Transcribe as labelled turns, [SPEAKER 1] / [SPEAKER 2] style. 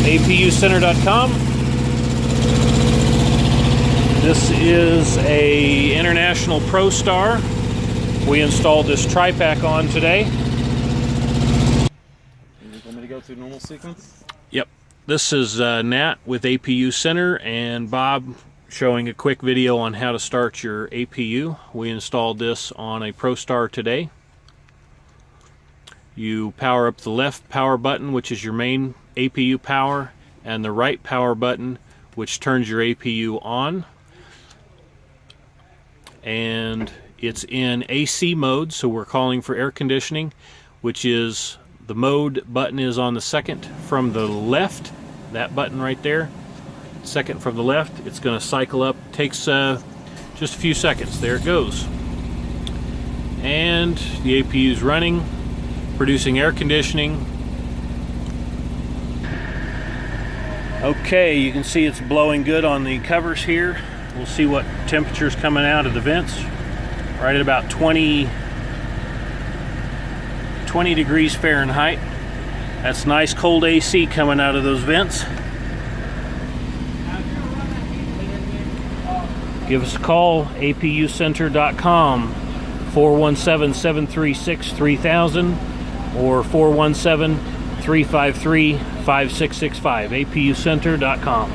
[SPEAKER 1] APUcenter.com. This is a International Pro Star. We installed this Tripac on today.
[SPEAKER 2] You want me to go through normal sequence?
[SPEAKER 1] Yep. This is Nat with APU Center and Bob showing a quick video on how to start your APU. We installed this on a Pro Star today. You power up the left power button, which is your main APU power, and the right power button, which turns your APU on. And it's in AC mode, so we're calling for air conditioning, which is the mode button is on the second from the left, that button right there. Second from the left. It's going to cycle up, takes just a few seconds. There it goes. And the APU is running, producing air conditioning. Okay, you can see it's blowing good on the covers here. We'll see what temperature's coming out of the vents. Right at about 20 degrees Fahrenheit. That's nice cold AC coming out of those vents. Give us a call, APUcenter.com, 417-736-3000 or 417-353-5665, APUcenter.com.